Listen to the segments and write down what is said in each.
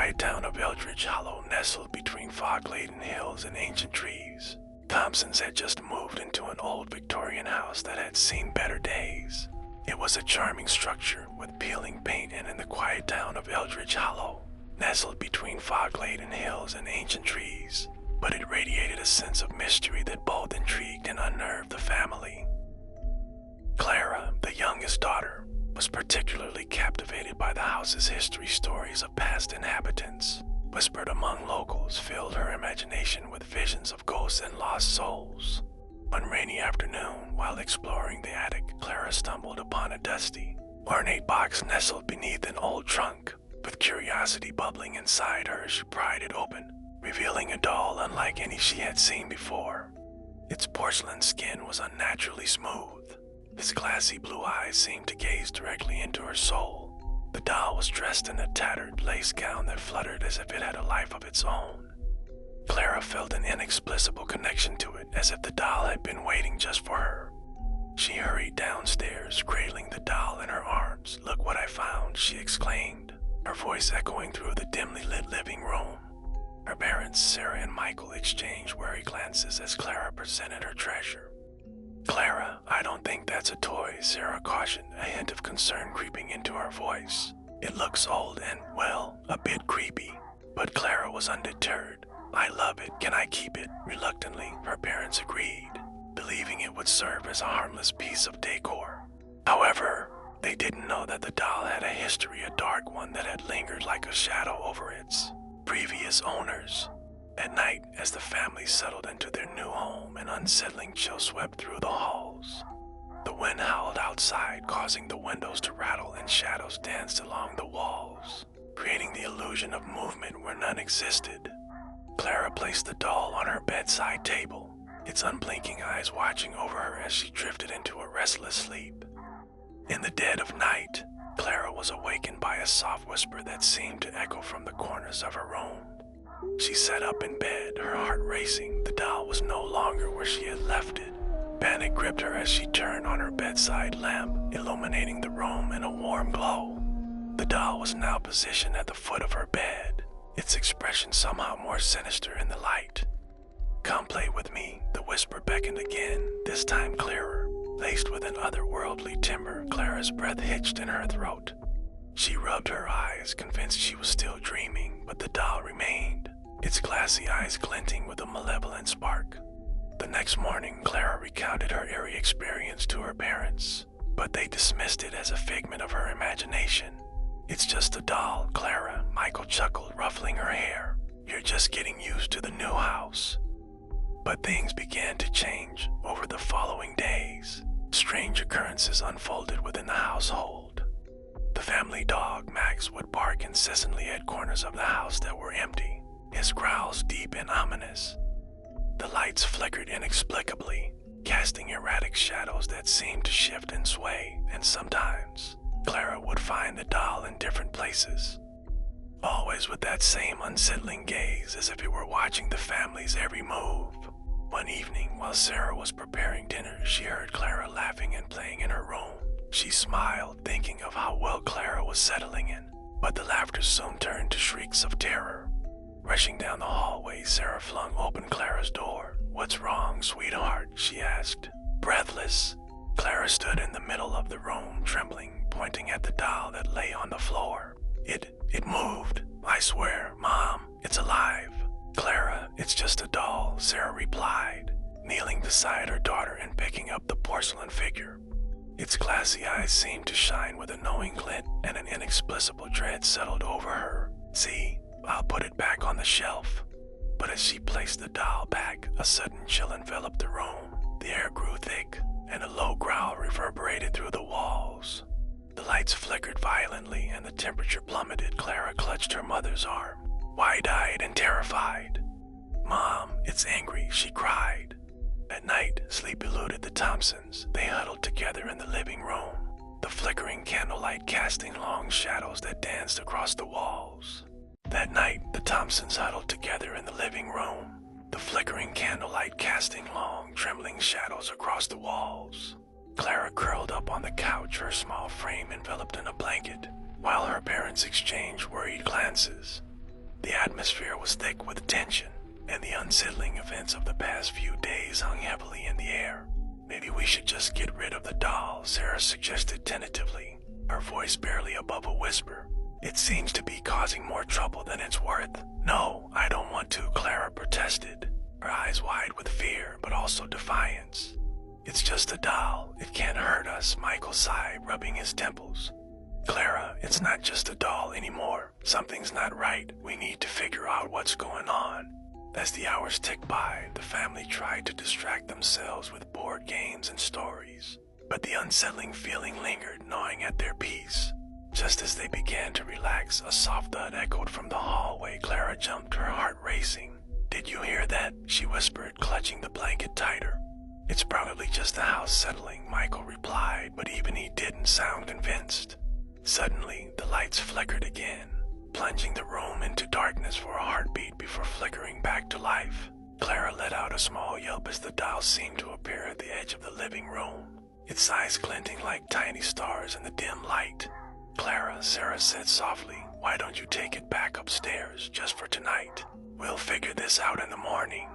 quiet town of Eldridge Hollow nestled between fog-laden hills and ancient trees, Thompsons had just moved into an old Victorian house that had seen better days. It was a charming structure with peeling paint, and in the quiet town of Eldridge Hollow, nestled between fog-laden hills and ancient trees, but it radiated a sense of mystery that both intrigued and unnerved the family. Clara, the youngest daughter, was particularly captivated by the house's history. Stories of past inhabitants, whispered among locals, filled her imagination with visions of ghosts and lost souls. One rainy afternoon, while exploring the attic, Clara stumbled upon a dusty, ornate box nestled beneath an old trunk. With curiosity bubbling inside her, she pried it open, revealing a doll unlike any she had seen before. Its porcelain skin was unnaturally smooth. Its glassy blue eyes seemed to gaze directly into her soul. The doll was dressed in a tattered lace gown that fluttered as if it had a life of its own. Clara felt an inexplicable connection to it, as if the doll had been waiting just for her. She hurried downstairs, cradling the doll in her arms. "Look what I found," she exclaimed, her voice echoing through the dimly lit living room. Her parents, Sarah and Michael, exchanged wary glances as Clara presented her treasure. "Clara, I don't think that's a toy," Sarah cautioned, a hint of concern creeping into her voice. "It looks old and, well, a bit creepy." But Clara was undeterred. "I love it. Can I keep it?" Reluctantly, her parents agreed, believing it would serve as a harmless piece of decor. However, they didn't know that the doll had a history, a dark one that had lingered like a shadow over its previous owners. At night, as the family settled into their new home, an unsettling chill swept through the halls. The wind howled outside, causing the windows to rattle, and shadows danced along the walls, creating the illusion of movement where none existed. Clara placed the doll on her bedside table, its unblinking eyes watching over her as she drifted into a restless sleep. In the dead of night, Clara was awakened by a soft whisper that seemed to echo from the corners of her room. She sat up in bed, her heart racing. The doll was no longer where she had left it. Panic gripped her as she turned on her bedside lamp, illuminating the room in a warm glow. The doll was now positioned at the foot of her bed, its expression somehow more sinister in the light. "Come play with me," the whisper beckoned again, this time clearer. Laced with an otherworldly timbre, Clara's breath hitched in her throat. She rubbed her eyes, convinced she was still dreaming, but the doll remained, its glassy eyes glinting with a malevolent spark. The next morning, Clara recounted her eerie experience to her parents, but they dismissed it as a figment of her imagination. "It's just a doll, Clara," Michael chuckled, ruffling her hair. "You're just getting used to the new house." But things began to change over the following days. Strange occurrences unfolded within the household. The family dog, Max, would bark incessantly at corners of the house that were empty, his growls deep and ominous. The lights flickered inexplicably, casting erratic shadows that seemed to shift and sway, and sometimes Clara would find the doll in different places, always with that same unsettling gaze, as if it were watching the family's every move. One evening, while Sarah was preparing dinner, she heard Clara laughing and playing in her room. She smiled, thinking of how well Clara was settling in, but the laughter soon turned to shrieks of terror. Rushing down the hallway, Sarah flung open Clara's door. "What's wrong, sweetheart?" she asked. Breathless, Clara stood in the middle of the room, trembling, pointing at the doll that lay on the floor. It moved. "I swear, Mom, it's alive." "Clara, it's just a doll," Sarah replied, kneeling beside her daughter and picking up the porcelain figure. Its glassy eyes seemed to shine with a knowing glint, and an inexplicable dread settled over her. "See, I'll put it back on the shelf." But as she placed the doll back, a sudden chill enveloped the room. The air grew thick, and a low growl reverberated through the walls. The lights flickered violently, and the temperature plummeted. Clara clutched her mother's arm, wide-eyed and terrified. "Mom, it's angry," she cried. At night, sleep eluded the Thompsons. They huddled together in the living room, the flickering candlelight casting long shadows that danced across the walls. That night, the Thompsons huddled together in the living room, the flickering candlelight casting long, trembling shadows across the walls. Clara curled up on the couch, her small frame enveloped in a blanket, while her parents exchanged worried glances. The atmosphere was thick with tension, and the unsettling events of the past few days hung heavily in the air. Maybe we should just get rid of the doll, Sarah suggested tentatively, her voice barely above a whisper. It seems to be causing more trouble than it's worth. No, I don't want to, Clara protested, her eyes wide with fear but also defiance. It's just a doll. It can't hurt us, Michael sighed, rubbing his temples. Clara, it's not just a doll anymore. Something's not right. We need to figure out what's going on. As the hours ticked by, the family tried to distract themselves with board games and stories, but the unsettling feeling lingered, gnawing at their peace. Just as they began to relax, a soft thud echoed from the hallway. Clara jumped, her heart racing. Did you hear that? She whispered, clutching the blanket tighter. It's probably just the house settling, Michael replied, but even he didn't sound convinced. Suddenly, the lights flickered again, plunging the room into darkness for a heartbeat before flickering back to life. Clara let out a small yelp as the doll seemed to appear at the edge of the living room, its eyes glinting like tiny stars in the dim light. Clara, Sarah said softly, why don't you take it back upstairs just for tonight? We'll figure this out in the morning.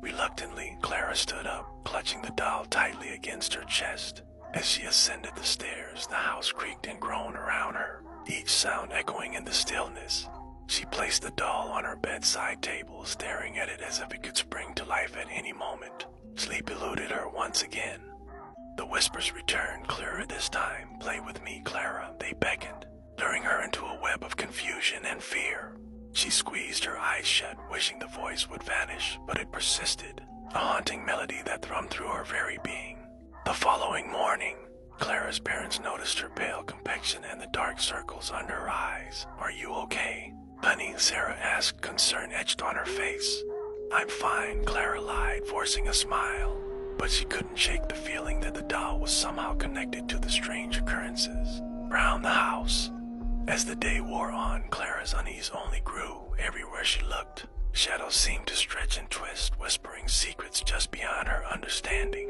Reluctantly, Clara stood up, clutching the doll tightly against her chest. As she ascended the stairs, the house creaked and groaned around her, each sound echoing in the stillness. She placed the doll on her bedside table, staring at it as if it could spring to life at any moment. Sleep eluded her once again. The whispers returned, clearer this time. Play with me, Clara, they beckoned, luring her into a web of confusion and fear. She squeezed her eyes shut, wishing the voice would vanish, but it persisted, a haunting melody that thrummed through her very being. The following morning, Clara's parents noticed her pale complexion and the dark circles under her eyes. Are you okay? Honey, Sarah asked, concern etched on her face. I'm fine, Clara lied, forcing a smile, but she couldn't shake the feeling that the doll was somehow connected to the strange occurrences around the house. As the day wore on, Clara's unease only grew. Everywhere she looked, shadows seemed to stretch and twist, whispering secrets just beyond her understanding.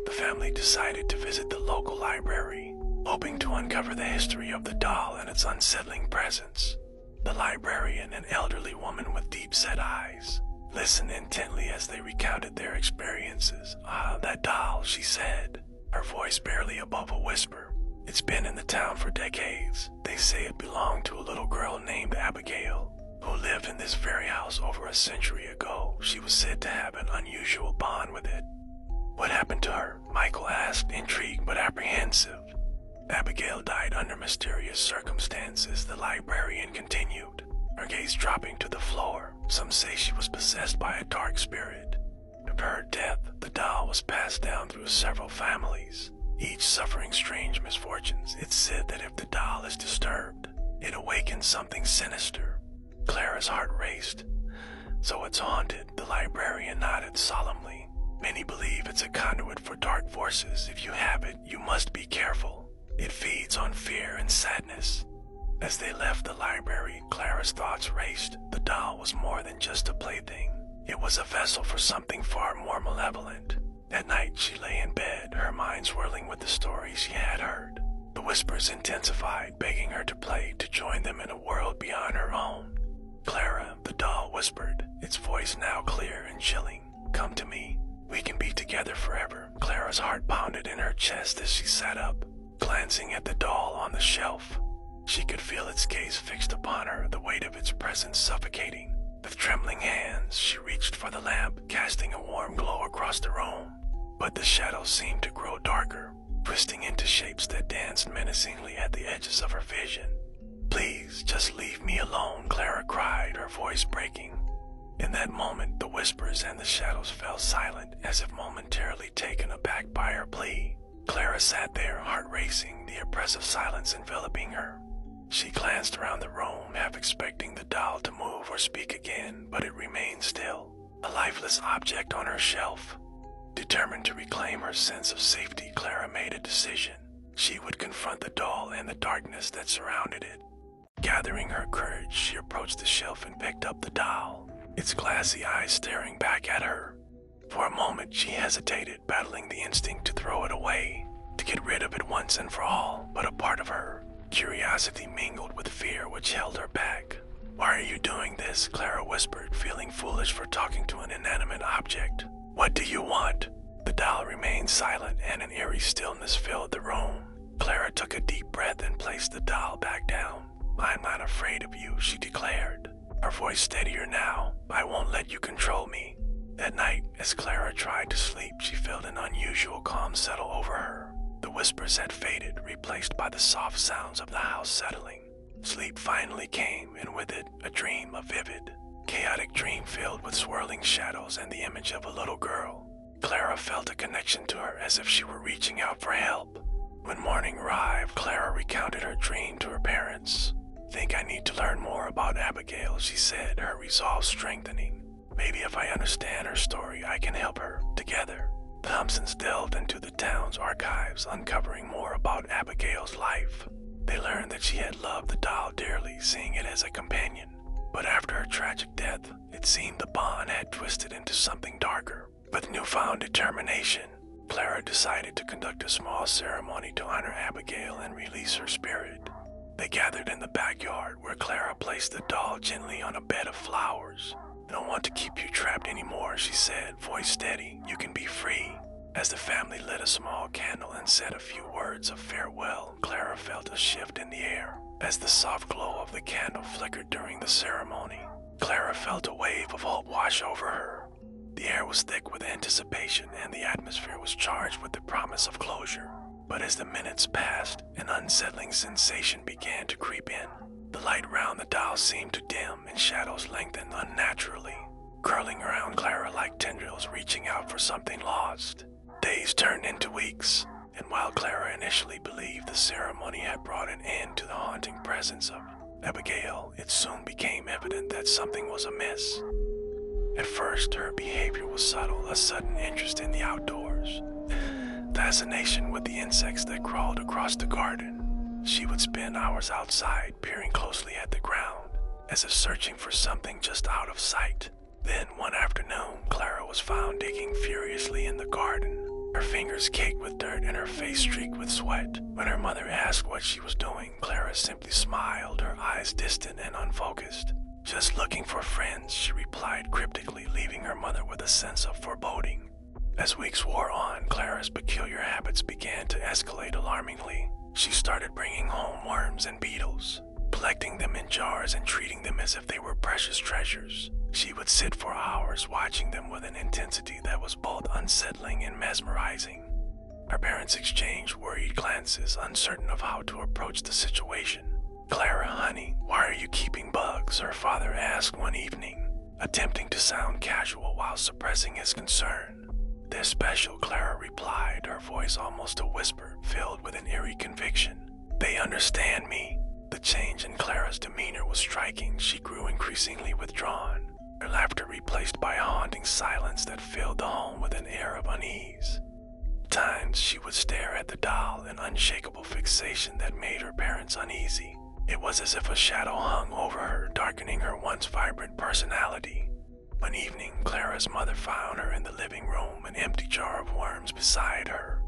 The family decided to visit the local library, hoping to uncover the history of the doll and its unsettling presence. The librarian, an elderly woman with deep-set eyes, listened intently as they recounted their experiences. Ah, that doll, she said, her voice barely above a whisper. It's been in the town for decades. They say it belonged to a little girl named Abigail, who lived in this very house over a century ago. She was said to have an unusual bond with it. What happened to her? Michael asked, intrigued but apprehensive. Abigail died under mysterious circumstances, the librarian continued, her gaze dropping to the floor. Some say she was possessed by a dark spirit. After her death, the doll was passed down through several families, each suffering strange misfortunes. It's said that if the doll is disturbed, it awakens something sinister. Clara's heart raced. So it's haunted, the librarian nodded solemnly. Many believe it's a conduit for dark forces. If you have it, you must be careful. It feeds on fear and sadness. As they left the library, Clara's thoughts raced. The doll was more than just a plaything. It was a vessel for something far more malevolent. At night, she lay in bed, her mind swirling with the stories she had heard. The whispers intensified, begging her to play, to join them in a world beyond her own. Clara, the doll whispered, its voice now clear and chilling. Come to me. We can be together forever. Clara's heart pounded in her chest as she sat up, glancing at the doll on the shelf. She could feel its gaze fixed upon her, the weight of its presence suffocating. With trembling hands, she reached for the lamp, casting a warm glow across the room. But the shadows seemed to grow darker, twisting into shapes that danced menacingly at the edges of her vision. Please, just leave me alone, Clara cried, her voice breaking. In that moment, the whispers and the shadows fell silent, as if momentarily taken aback by her plea. Clara sat there, heart racing, the oppressive silence enveloping her. She glanced around the room, half expecting the doll to move or speak again, but it remained still, a lifeless object on her shelf. Determined to reclaim her sense of safety, Clara made a decision. She would confront the doll and the darkness that surrounded it. Gathering her courage, she approached the shelf and picked up the doll, its glassy eyes staring back at her. For a moment, she hesitated, battling the instinct to throw it away, to get rid of it once and for all, but a part of her, curiosity mingled with fear, which held her back. "Why are you doing this?" Clara whispered, feeling foolish for talking to an inanimate object. "What do you want?" The doll remained silent, and an eerie stillness filled the room. Clara took a deep breath and placed the doll back down. "I'm not afraid of you," she declared, her voice steadier now. "I won't let you control me." That night, as Clara tried to sleep, she felt an unusual calm settle over her. The whispers had faded, replaced by the soft sounds of the house settling. Sleep finally came, and with it, a dream, a vivid, chaotic dream filled with swirling shadows and the image of a little girl. Clara felt a connection to her, as if she were reaching out for help. When morning arrived, Clara recounted her dream to her parents. "Think I need to learn more about Abigail," she said, her resolve strengthening. "Maybe if I understand her story, I can help her." Together, Thompsons delved into the town's archives, uncovering more about Abigail's life. They learned that she had loved the doll dearly, seeing it as a companion. But after her tragic death, it seemed the bond had twisted into something darker. With newfound determination, Clara decided to conduct a small ceremony to honor Abigail and release her spirit. They gathered in the backyard, where Clara placed the doll gently on a bed of flowers. "I don't want to keep you trapped anymore," she said, voice steady. "You can be free." As the family lit a small candle and said a few words of farewell, Clara felt a shift in the air. As the soft glow of the candle flickered during the ceremony, Clara felt a wave of hope wash over her. The air was thick with anticipation, and the atmosphere was charged with the promise of closure. But as the minutes passed, an unsettling sensation began to creep in. The light around the doll seemed to dim, and shadows lengthened unnaturally, curling around Clara like tendrils reaching out for something lost. Days turned into weeks, and while Clara initially believed the ceremony had brought an end to the haunting presence of Abigail, it soon became evident that something was amiss. At first, her behavior was subtle, a sudden interest in the outdoors, fascination with the insects that crawled across the garden. She would spend hours outside, peering closely at the ground, as if searching for something just out of sight. Then, one afternoon, Clara was found digging furiously in the garden, her fingers caked with dirt and her face streaked with sweat. When her mother asked what she was doing, Clara simply smiled, her eyes distant and unfocused. "Just looking for friends," she replied cryptically, leaving her mother with a sense of foreboding. As weeks wore on, Clara's peculiar habits began to escalate alarmingly. She started bringing home worms and beetles, collecting them in jars and treating them as if they were precious treasures. She would sit for hours watching them with an intensity that was both unsettling and mesmerizing. Her parents exchanged worried glances, uncertain of how to approach the situation. "Clara, honey, why are you keeping bugs?" her father asked one evening, attempting to sound casual while suppressing his concern. "They're special," Clara replied, her voice almost a whisper, filled with an eerie conviction. "They understand me." The change in Clara's demeanor was striking. She grew increasingly withdrawn, her laughter replaced by a haunting silence that filled the home with an air of unease. At times, she would stare at the doll, an unshakable fixation that made her parents uneasy. It was as if a shadow hung over her, darkening her once vibrant personality. One evening, Clara's mother found her in the living room, an empty jar of worms beside her.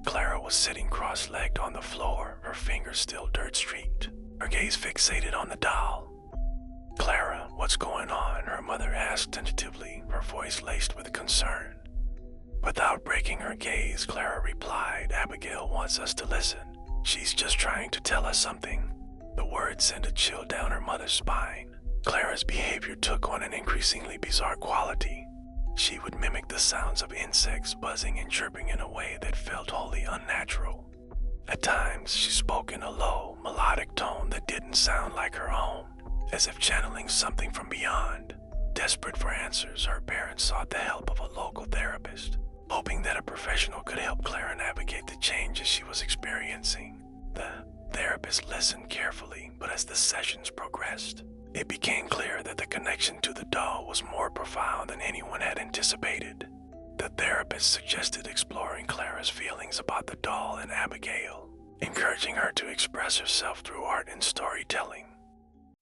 Clara was sitting cross-legged on the floor, her fingers still dirt-streaked, her gaze fixated on the doll. "Clara, what's going on?" her mother asked tentatively, her voice laced with concern. Without breaking her gaze, Clara replied, "Abigail wants us to listen. She's just trying to tell us something." The words sent a chill down her mother's spine. Clara's behavior took on an increasingly bizarre quality. She would mimic the sounds of insects buzzing and chirping in a way that felt wholly unnatural. At times, she spoke in a low, melodic tone that didn't sound like her own, as if channeling something from beyond. Desperate for answers, her parents sought the help of a local therapist, hoping that a professional could help Clara navigate the changes she was experiencing. The therapist listened carefully, but as the sessions progressed, it became clear that the connection to the doll was more profound than anyone had anticipated. The therapist suggested exploring Clara's feelings about the doll and Abigail, encouraging her to express herself through art and storytelling.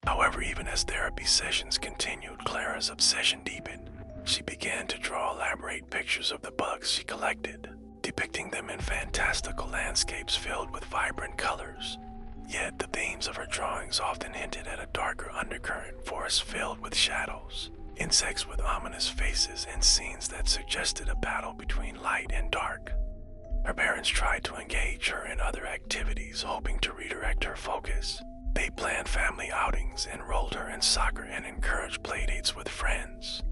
However, even as therapy sessions continued, Clara's obsession deepened. She began to draw elaborate pictures of the bugs she collected, depicting them in fantastical landscapes filled with vibrant colors. Yet the themes of her drawings often hinted at a darker undercurrent, forests filled with shadows, insects with ominous faces, and scenes that suggested a battle between light and dark. Her parents tried to engage her in other activities, hoping to redirect her focus. They planned family outings, enrolled her in soccer, and encouraged playdates with friends.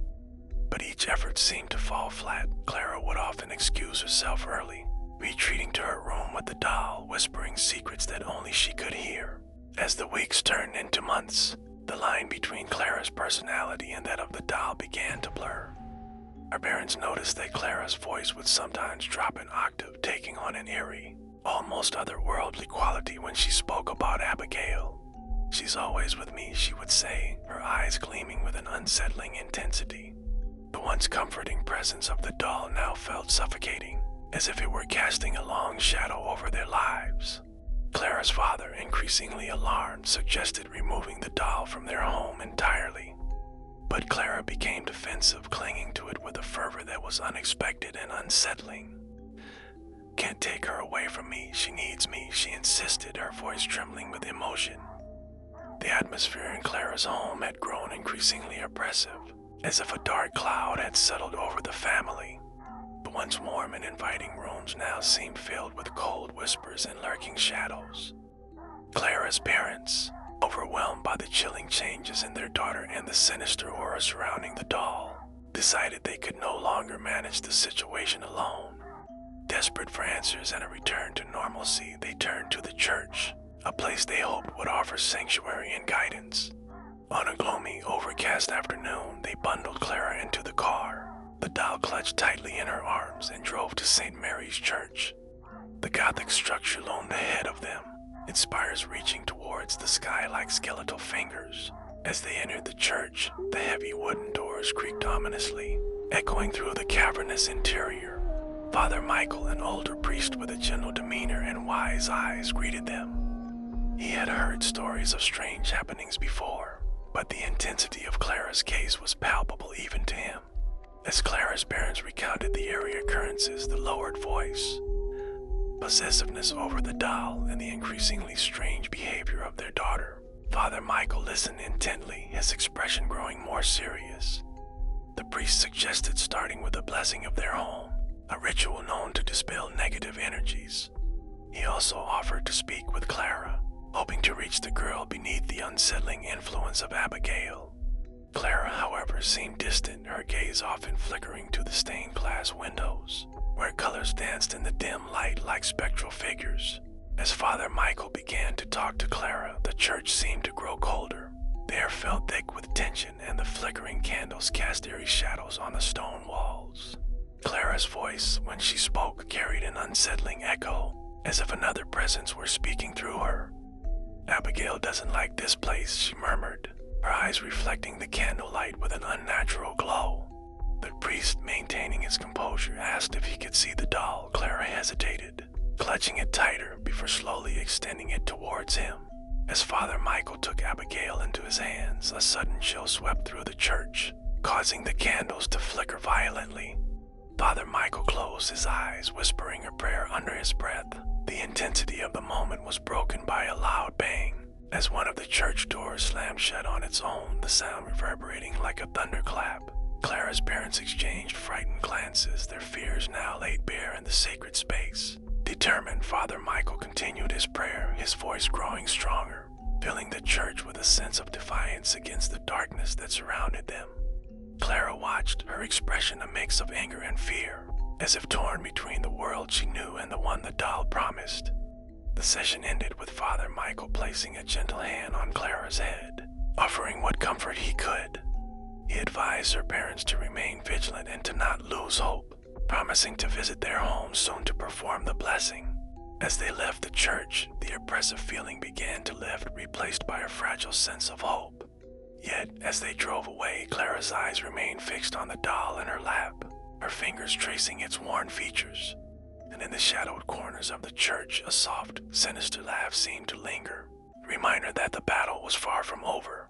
But each effort seemed to fall flat. Clara would often excuse herself early, retreating to her room with the doll, whispering secrets that only she could hear. As the weeks turned into months, the line between Clara's personality and that of the doll began to blur. Her parents noticed that Clara's voice would sometimes drop an octave, taking on an eerie, almost otherworldly quality when she spoke about Abigail. "She's always with me," she would say, her eyes gleaming with an unsettling intensity. The once comforting presence of the doll now felt suffocating, as if it were casting a long shadow over their lives. Clara's father, increasingly alarmed, suggested removing the doll from their home entirely. But Clara became defensive, clinging to it with a fervor that was unexpected and unsettling. "Can't take her away from me, she needs me," she insisted, her voice trembling with emotion. The atmosphere in Clara's home had grown increasingly oppressive, as if a dark cloud had settled over the family. The once warm and inviting rooms now seemed filled with cold whispers and lurking shadows. Clara's parents, overwhelmed by the chilling changes in their daughter and the sinister aura surrounding the doll, decided they could no longer manage the situation alone. Desperate for answers and a return to normalcy, they turned to the church, a place they hoped would offer sanctuary and guidance. On a gloomy, overcast afternoon, they bundled Clara into the car. The doll clutched tightly in her arms and drove to St. Mary's Church. The Gothic structure loomed ahead of them, its spires reaching towards the sky like skeletal fingers. As they entered the church, the heavy wooden doors creaked ominously, echoing through the cavernous interior. Father Michael, an older priest with a gentle demeanor and wise eyes, greeted them. He had heard stories of strange happenings before, but the intensity of Clara's case was palpable even to him. As Clara's parents recounted the eerie occurrences, the lowered voice, possessiveness over the doll, and the increasingly strange behavior of their daughter, Father Michael listened intently, his expression growing more serious. The priest suggested starting with a blessing of their home, a ritual known to dispel negative energies. He also offered to speak with Clara, hoping to reach the girl beneath the unsettling influence of Abigail. Clara, however, seemed distant, her gaze often flickering to the stained glass windows, where colors danced in the dim light like spectral figures. As Father Michael began to talk to Clara, the church seemed to grow colder. The air felt thick with tension, and the flickering candles cast eerie shadows on the stone walls. Clara's voice, when she spoke, carried an unsettling echo, as if another presence were speaking through her. "Abigail doesn't like this place," she murmured, her eyes reflecting the candlelight with an unnatural glow. The priest, maintaining his composure, asked if he could see the doll. Clara hesitated, clutching it tighter before slowly extending it towards him. As Father Michael took Abigail into his hands, a sudden chill swept through the church, causing the candles to flicker violently. Father Michael closed his eyes, whispering a prayer under his breath. The intensity of the moment was broken by a loud bang. As one of the church doors slammed shut on its own, the sound reverberating like a thunderclap. Clara's parents exchanged frightened glances, their fears now laid bare in the sacred space. Determined, Father Michael continued his prayer, his voice growing stronger, filling the church with a sense of defiance against the darkness that surrounded them. Clara watched, her expression a mix of anger and fear, as if torn between the world she knew and the one the doll promised. The session ended with Father Michael placing a gentle hand on Clara's head, offering what comfort he could. He advised her parents to remain vigilant and to not lose hope, promising to visit their home soon to perform the blessing. As they left the church, the oppressive feeling began to lift, replaced by a fragile sense of hope. Yet, as they drove away, Clara's eyes remained fixed on the doll in her lap, her fingers tracing its worn features. And in the shadowed corners of the church, a soft, sinister laugh seemed to linger, a reminder that the battle was far from over.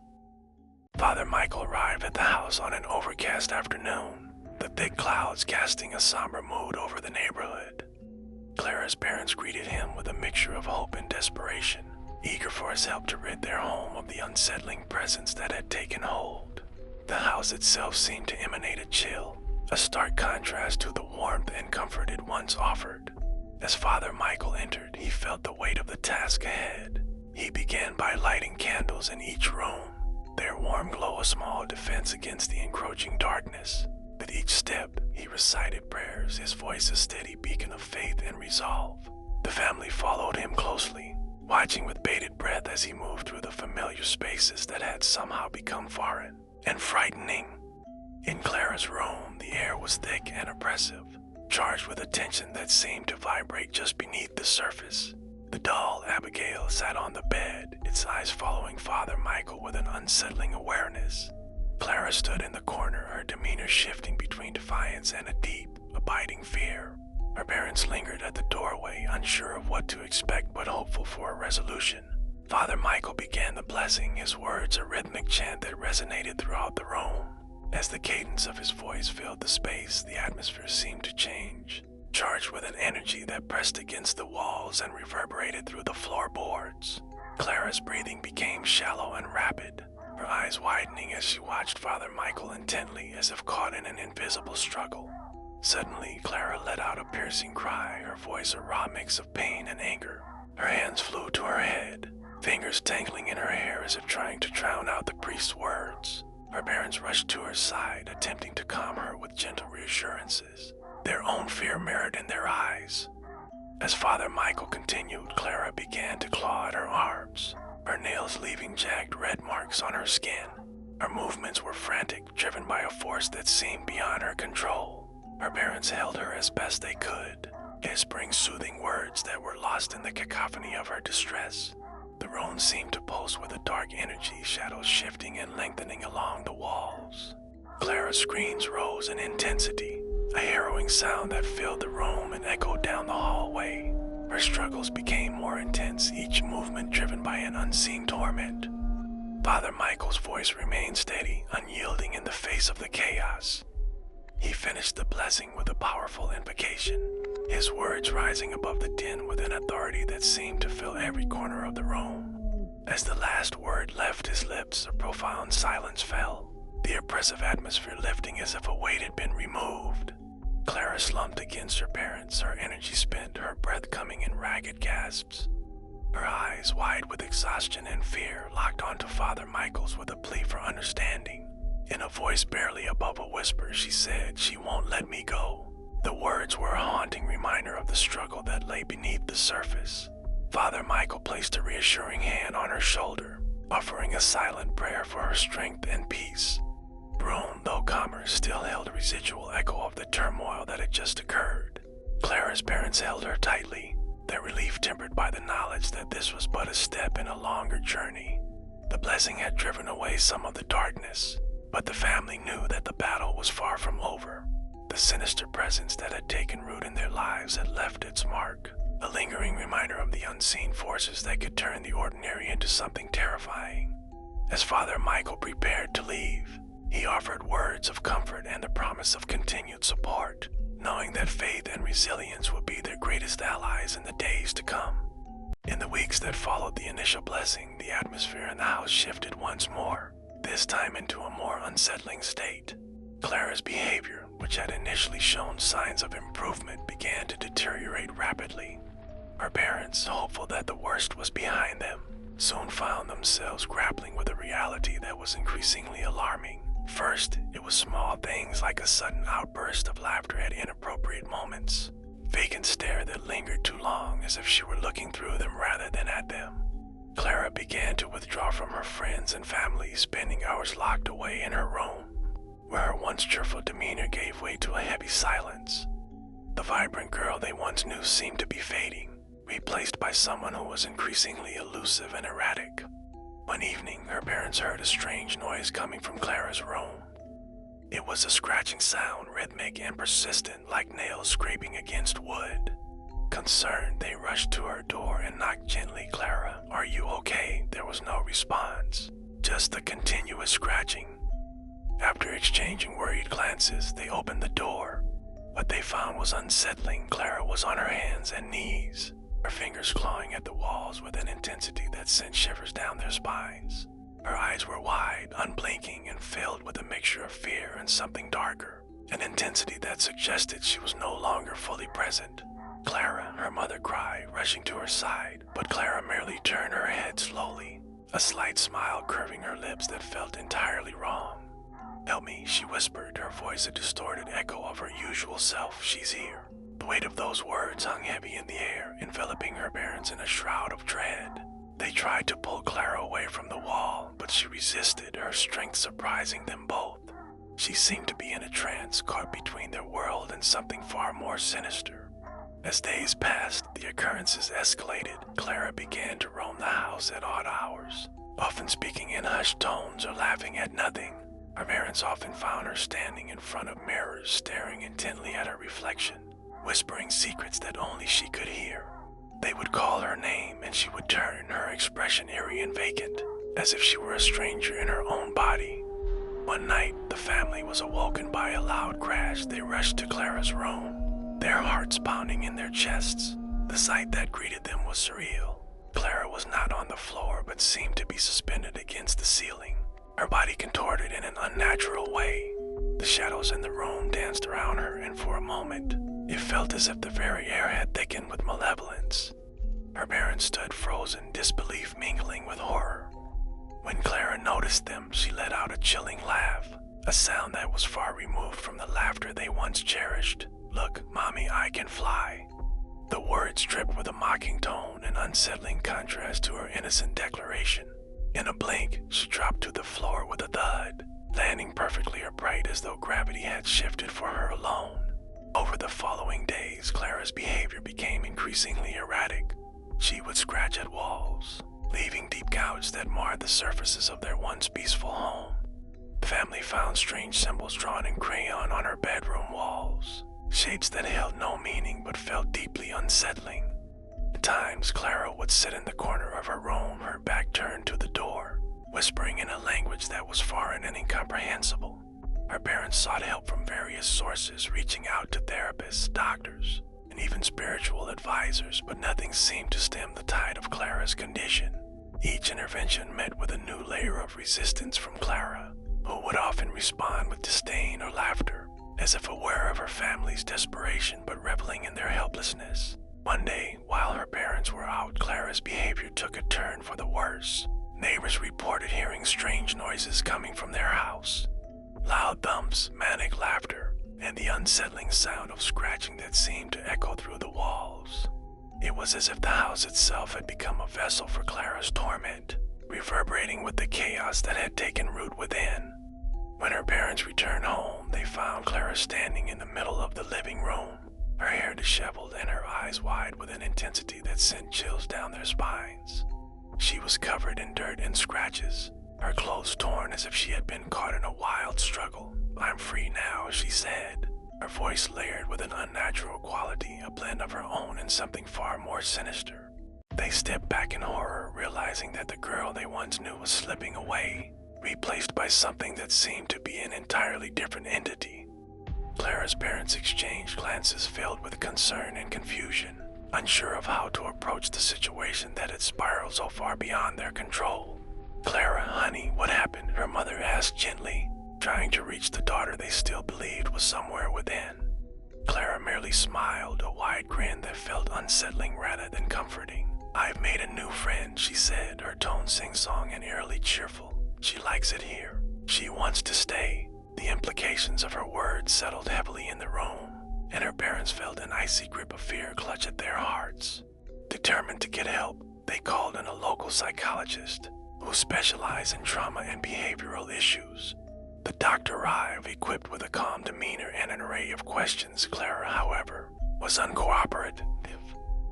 Father Michael arrived at the house on an overcast afternoon, the thick clouds casting a somber mood over the neighborhood. Clara's parents greeted him with a mixture of hope and desperation, eager for his help to rid their home of the unsettling presence that had taken hold. The house itself seemed to emanate a chill, a stark contrast to the warmth and comfort it once offered. As Father Michael entered, he felt the weight of the task ahead. He began by lighting candles in each room, their warm glow a small defense against the encroaching darkness. With each step, he recited prayers, his voice a steady beacon of faith and resolve. The family followed him closely, watching with bated breath as he moved through the familiar spaces that had somehow become foreign and frightening. In Clara's room, the air was thick and oppressive, charged with a tension that seemed to vibrate just beneath the surface. The doll, Abigail, sat on the bed, its eyes following Father Michael with an unsettling awareness. Clara stood in the corner, her demeanor shifting between defiance and a deep, abiding fear. Her parents lingered at the doorway, unsure of what to expect but hopeful for a resolution. Father Michael began the blessing, his words a rhythmic chant that resonated throughout the room. As the cadence of his voice filled the space, the atmosphere seemed to change, charged with an energy that pressed against the walls and reverberated through the floorboards. Clara's breathing became shallow and rapid, her eyes widening as she watched Father Michael intently as if caught in an invisible struggle. Suddenly, Clara let out a piercing cry, her voice a raw mix of pain and anger. Her hands flew to her head, fingers tangling in her hair as if trying to drown out the priest's words. Her parents rushed to her side, attempting to calm her with gentle reassurances, their own fear mirrored in their eyes. As Father Michael continued, Clara began to claw at her arms, her nails leaving jagged red marks on her skin. Her movements were frantic, driven by a force that seemed beyond her control. Her parents held her as best they could, whispering soothing words that were lost in the cacophony of her distress. The room seemed to pulse with a dark energy, shadows shifting and lengthening along the walls. Clara's screams rose in intensity, a harrowing sound that filled the room and echoed down the hallway. Her struggles became more intense, each movement driven by an unseen torment. Father Michael's voice remained steady, unyielding in the face of the chaos. He finished the blessing with a powerful invocation, his words rising above the din with an authority that seemed to fill every corner of the room. As the last word left his lips, a profound silence fell, the oppressive atmosphere lifting as if a weight had been removed. Clara slumped against her parents, her energy spent, her breath coming in ragged gasps. Her eyes, wide with exhaustion and fear, locked onto Father Michael's with a plea for understanding. In a voice barely above a whisper, she said, "She won't let me go." The words were a haunting reminder of the struggle that lay beneath the surface. Father Michael placed a reassuring hand on her shoulder, offering a silent prayer for her strength and peace. The room, though calmer, still held a residual echo of the turmoil that had just occurred. Clara's parents held her tightly, their relief tempered by the knowledge that this was but a step in a longer journey. The blessing had driven away some of the darkness, but the family knew that the battle was far from over. The sinister presence that had taken root in their lives had left its mark, a lingering reminder of the unseen forces that could turn the ordinary into something terrifying. As Father Michael prepared to leave, he offered words of comfort and a promise of continued support, knowing that faith and resilience would be their greatest allies in the days to come. In the weeks that followed the initial blessing, the atmosphere in the house shifted once more, this time into a more unsettling state. Clara's behavior, which had initially shown signs of improvement, began to deteriorate rapidly. Her parents, hopeful that the worst was behind them, soon found themselves grappling with a reality that was increasingly alarming. First, it was small things like a sudden outburst of laughter at inappropriate moments, vacant stare that lingered too long as if she were looking through them rather than at them. Clara began to withdraw from her friends and family, spending hours locked away in her room, where her once cheerful demeanor gave way to a heavy silence. The vibrant girl they once knew seemed to be fading, replaced by someone who was increasingly elusive and erratic. One evening, her parents heard a strange noise coming from Clara's room. It was a scratching sound, rhythmic and persistent, like nails scraping against wood. Concerned, they rushed to her door and knocked gently. "Clara, are you okay?" There was no response, just the continuous scratching. After exchanging worried glances, they opened the door. What they found was unsettling. Clara was on her hands and knees, her fingers clawing at the walls with an intensity that sent shivers down their spines. Her eyes were wide, unblinking, and filled with a mixture of fear and something darker, an intensity that suggested she was no longer fully present. "Clara," her mother cried, rushing to her side, but Clara merely turned her head slowly, a slight smile curving her lips that felt entirely wrong. "Help me," she whispered, her voice a distorted echo of her usual self. "She's here." The weight of those words hung heavy in the air, enveloping her parents in a shroud of dread. They tried to pull Clara away from the wall, but she resisted, her strength surprising them both. She seemed to be in a trance, caught between their world and something far more sinister. As days passed, the occurrences escalated. Clara began to roam the house at odd hours, often speaking in hushed tones or laughing at nothing. Her parents often found her standing in front of mirrors, staring intently at her reflection, whispering secrets that only she could hear. They would call her name and she would turn, her expression eerie and vacant, as if she were a stranger in her own body. One night, the family was awoken by a loud crash. They rushed to Clara's room, their hearts pounding in their chests. The sight that greeted them was surreal. Clara was not on the floor, but seemed to be suspended against the ceiling, her body contorted in an unnatural way. The shadows in the room danced around her, and for a moment, it felt as if the very air had thickened with malevolence. Her parents stood frozen, disbelief mingling with horror. When Clara noticed them, she let out a chilling laugh, a sound that was far removed from the laughter they once cherished. "Look, Mommy, I can fly." The words dripped with a mocking tone, an unsettling contrast to her innocent declaration. In a blink, she dropped to the floor with a thud, landing perfectly upright as though gravity had shifted for her alone. Over the following days, Clara's behavior became increasingly erratic. She would scratch at walls, leaving deep gouges that marred the surfaces of their once peaceful home. The family found strange symbols drawn in crayon on her bedroom walls, shapes that held no meaning but felt deeply unsettling. At times, Clara would sit in the corner of her room, her back turned to the door, whispering in a language that was foreign and incomprehensible. Her parents sought help from various sources, reaching out to therapists, doctors, and even spiritual advisors, but nothing seemed to stem the tide of Clara's condition. Each intervention met with a new layer of resistance from Clara, who would often respond with disdain or laughter, as if aware of her family's desperation but reveling in their helplessness. One day, while her parents were out, Clara's behavior took a turn for the worse. Neighbors reported hearing strange noises coming from their house. Loud thumps, manic laughter, and the unsettling sound of scratching that seemed to echo through the walls. It was as if the house itself had become a vessel for Clara's torment, reverberating with the chaos that had taken root within. When her parents returned home, they found Clara standing in the middle of the living room, her hair disheveled and her eyes wide with an intensity that sent chills down their spines. She was covered in dirt and scratches, her clothes torn as if she had been caught in a wild struggle. "I'm free now," she said, her voice layered with an unnatural quality, a blend of her own and something far more sinister. They stepped back in horror, realizing that the girl they once knew was slipping away, replaced by something that seemed to be an entirely different entity. Clara's parents exchanged glances filled with concern and confusion, unsure of how to approach the situation that had spiraled so far beyond their control. "Clara, honey, what happened?" her mother asked gently, trying to reach the daughter they still believed was somewhere within. Clara merely smiled, a wide grin that felt unsettling rather than comforting. "I've made a new friend," she said, her tone sing-song and eerily cheerful. "She likes it here. She wants to stay." The implications of her words settled heavily in the room, and her parents felt an icy grip of fear clutch at their hearts. Determined to get help, they called in a local psychologist who specialized in trauma and behavioral issues. The doctor arrived, equipped with a calm demeanor and an array of questions. Clara, however, was uncooperative.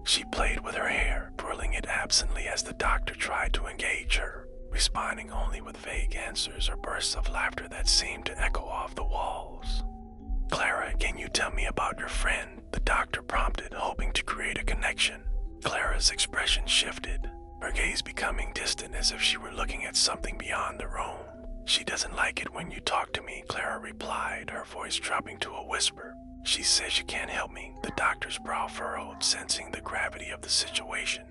She played with her hair, twirling it absently as the doctor tried to engage her, responding only with vague answers or bursts of laughter that seemed to echo off the walls. "Clara, can you tell me about your friend?" the doctor prompted, hoping to create a connection. Clara's expression shifted, her gaze becoming distant as if she were looking at something beyond the room. "She doesn't like it when you talk to me," Clara replied, her voice dropping to a whisper. She says you can't help me. The doctor's brow furrowed, sensing the gravity of the situation.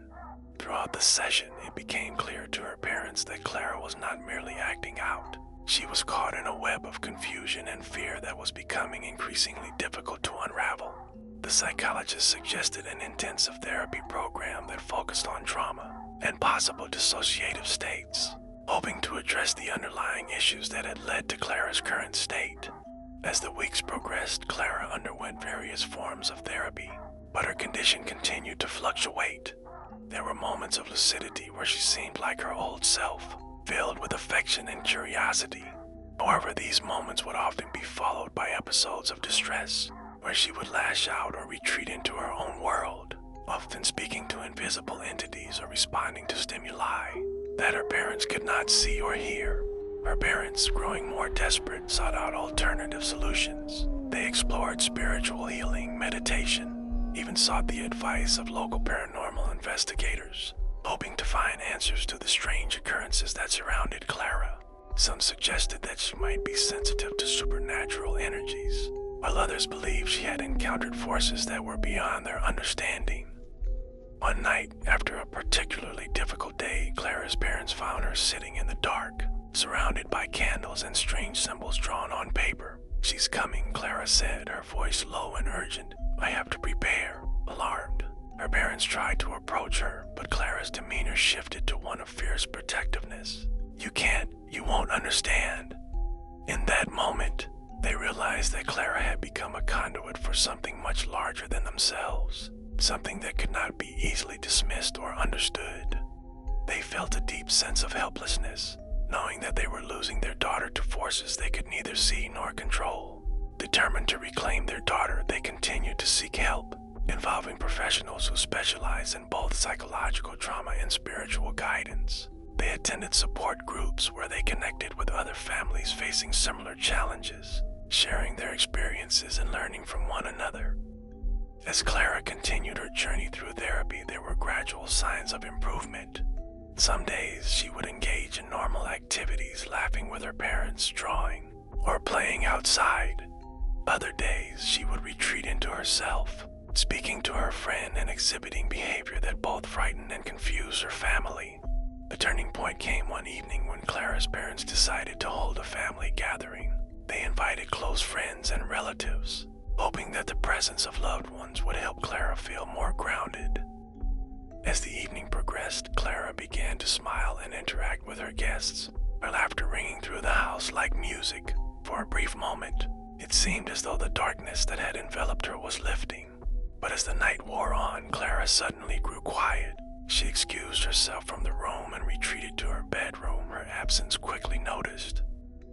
Throughout the session, it became clear to her parents that Clara was not merely acting out. She was caught in a web of confusion and fear that was becoming increasingly difficult to unravel. The psychologist suggested an intensive therapy program that focused on trauma and possible dissociative states, hoping to address the underlying issues that had led to Clara's current state. As the weeks progressed, Clara underwent various forms of therapy, but her condition continued to fluctuate. There were moments of lucidity where she seemed like her old self, filled with affection and curiosity. However, these moments would often be followed by episodes of distress, where she would lash out or retreat into her own world, often speaking to invisible entities or responding to stimuli that her parents could not see or hear. Her parents, growing more desperate, sought out alternative solutions. They explored spiritual healing, meditation, even sought the advice of local paranormal investigators, hoping to find answers to the strange occurrences that surrounded Clara. Some suggested that she might be sensitive to supernatural energies, while others believed she had encountered forces that were beyond their understanding. One night, after a particularly difficult day, Clara's parents found her sitting in the dark, surrounded by candles and strange symbols drawn on paper. "She's coming," Clara said, her voice low and urgent. "I have to prepare." Alarmed, her parents tried to approach her, but Clara's demeanor shifted to one of fierce protectiveness. "You can't, you won't understand." In that moment, they realized that Clara had become a conduit for something much larger than themselves, something that could not be easily dismissed or understood. They felt a deep sense of helplessness, knowing that they were losing their daughter to forces they could neither see nor control. Determined to reclaim their daughter, they continued to seek help, involving professionals who specialize in both psychological trauma and spiritual guidance. They attended support groups where they connected with other families facing similar challenges, sharing their experiences and learning from one another. As Clara continued her journey through therapy, there were gradual signs of improvement. Some days she would engage in normal activities, laughing with her parents, drawing, or playing outside. Other days she would retreat into herself, speaking to her friend and exhibiting behavior that both frightened and confused her family. A turning point came one evening when Clara's parents decided to hold a family gathering. They invited close friends and relatives, hoping that the presence of loved ones would help Clara feel more grounded. As the evening progressed, Clara began to smile and interact with her guests, her laughter ringing through the house like music. For a brief moment, it seemed as though the darkness that had enveloped her was lifting. But as the night wore on, Clara suddenly grew quiet. She excused herself from the room and retreated to her bedroom, her absence quickly noticed.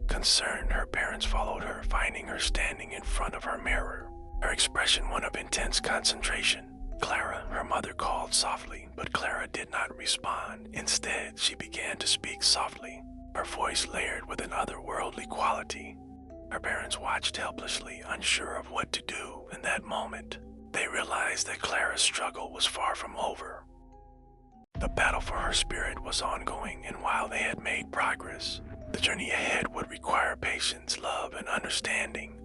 Concerned, her parents followed her, finding her standing in front of her mirror, her expression one of intense concentration. "Clara," her mother called softly, but Clara did not respond. Instead, she began to speak softly, her voice layered with an otherworldly quality. Her parents watched helplessly, unsure of what to do. In that moment, they realized that Clara's struggle was far from over. The battle for her spirit was ongoing, and while they had made progress, the journey ahead would require patience, love, and understanding.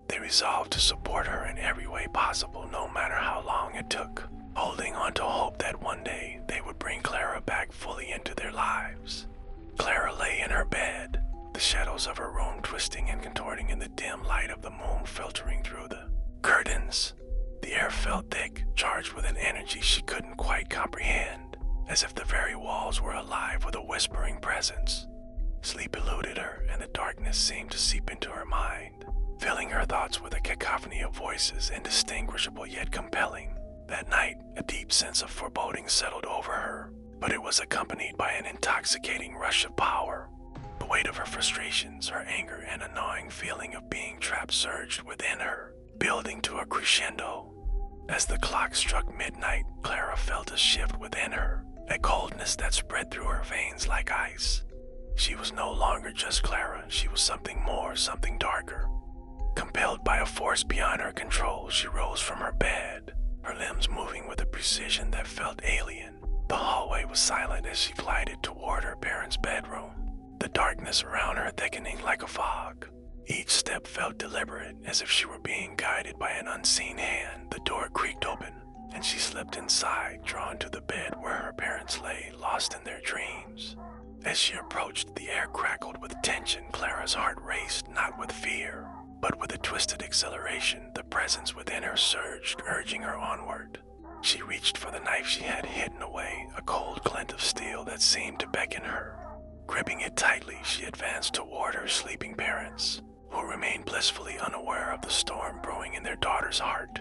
They resolved to support her in every way possible, no matter how long it took, holding on to hope that one day they would bring Clara back fully into their lives. Clara lay in her bed, the shadows of her room twisting and contorting in the dim light of the moon filtering through the curtains. The air felt thick, charged with an energy she couldn't quite comprehend, as if the very walls were alive with a whispering presence. Sleep eluded her, and the darkness seemed to seep into her mind, filling her thoughts with a cacophony of voices, indistinguishable yet compelling. That night, a deep sense of foreboding settled over her, but it was accompanied by an intoxicating rush of power. The weight of her frustrations, her anger, and a gnawing feeling of being trapped surged within her, building to a crescendo. As the clock struck midnight, Clara felt a shift within her, a coldness that spread through her veins like ice. She was no longer just Clara, she was something more, something darker. Compelled by a force beyond her control, she rose from her bed, her limbs moving with a precision that felt alien. The hallway was silent as she glided toward her parents' bedroom, the darkness around her thickening like a fog. Each step felt deliberate, as if she were being guided by an unseen hand. The door creaked open, and she slipped inside, drawn to the bed where her parents lay, lost in their dreams. As she approached, the air crackled with tension. Clara's heart raced, not with fear, but with a twisted exhilaration. The presence within her surged, urging her onward. She reached for the knife she had hidden away, a cold glint of steel that seemed to beckon her. Gripping it tightly, she advanced toward her sleeping parents, who remained blissfully unaware of the storm brewing in their daughter's heart.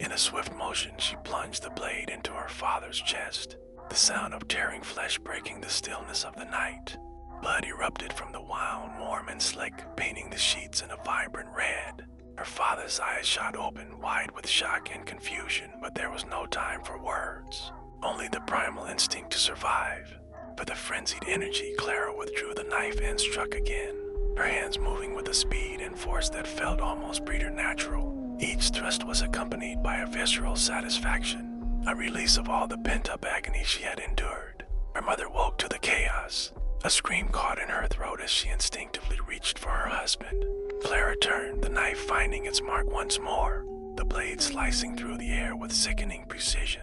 In a swift motion, she plunged the blade into her father's chest, the sound of tearing flesh breaking the stillness of the night. Blood erupted from the wound, warm and slick, painting the sheets in a vibrant red. Her father's eyes shot open, wide with shock and confusion, but there was no time for words, only the primal instinct to survive. With a frenzied energy, Clara withdrew the knife and struck again, her hands moving with a speed and force that felt almost preternatural. Each thrust was accompanied by a visceral satisfaction, a release of all the pent-up agony she had endured. Her mother woke to the chaos. A scream caught in her throat as she instinctively reached for her husband. Clara turned, the knife finding its mark once more, the blade slicing through the air with sickening precision.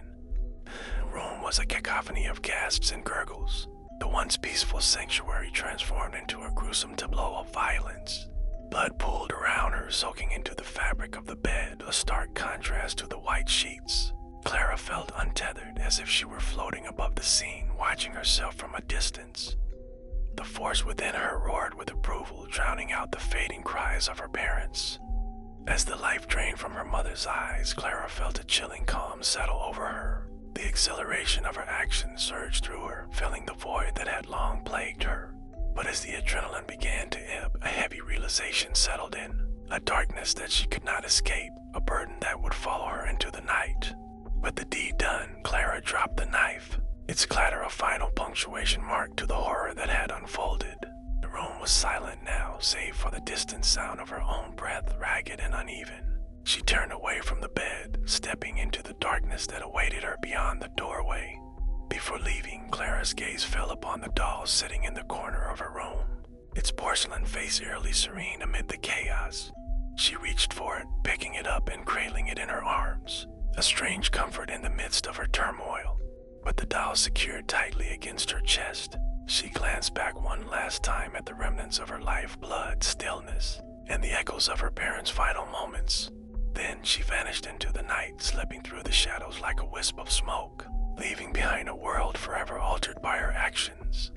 The room was a cacophony of gasps and gurgles, the once peaceful sanctuary transformed into a gruesome tableau of violence. Blood pooled around her, soaking into the fabric of the bed, a stark contrast to the white sheets. Clara felt untethered, as if she were floating above the scene, watching herself from a distance. The force within her roared with approval, drowning out the fading cries of her parents. As the life drained from her mother's eyes, Clara felt a chilling calm settle over her. The exhilaration of her action surged through her, filling the void that had long plagued her. But as the adrenaline began to ebb, a heavy realization settled in, a darkness that she could not escape, a burden that would follow her into the night. With the deed done, Clara dropped the knife, its clatter a final punctuation mark to the horror that had unfolded. The room was silent now, save for the distant sound of her own breath, ragged and uneven. She turned away from the bed, stepping into the darkness that awaited her beyond the doorway. Before leaving, Clara's gaze fell upon the doll sitting in the corner of her room, its porcelain face eerily serene amid the chaos. She reached for it, picking it up and cradling it in her arms, a strange comfort in the midst of her turmoil. With the doll secured tightly against her chest, she glanced back one last time at the remnants of her life, blood, stillness, and the echoes of her parents' final moments. Then she vanished into the night, slipping through the shadows like a wisp of smoke, leaving behind a world forever altered by her actions.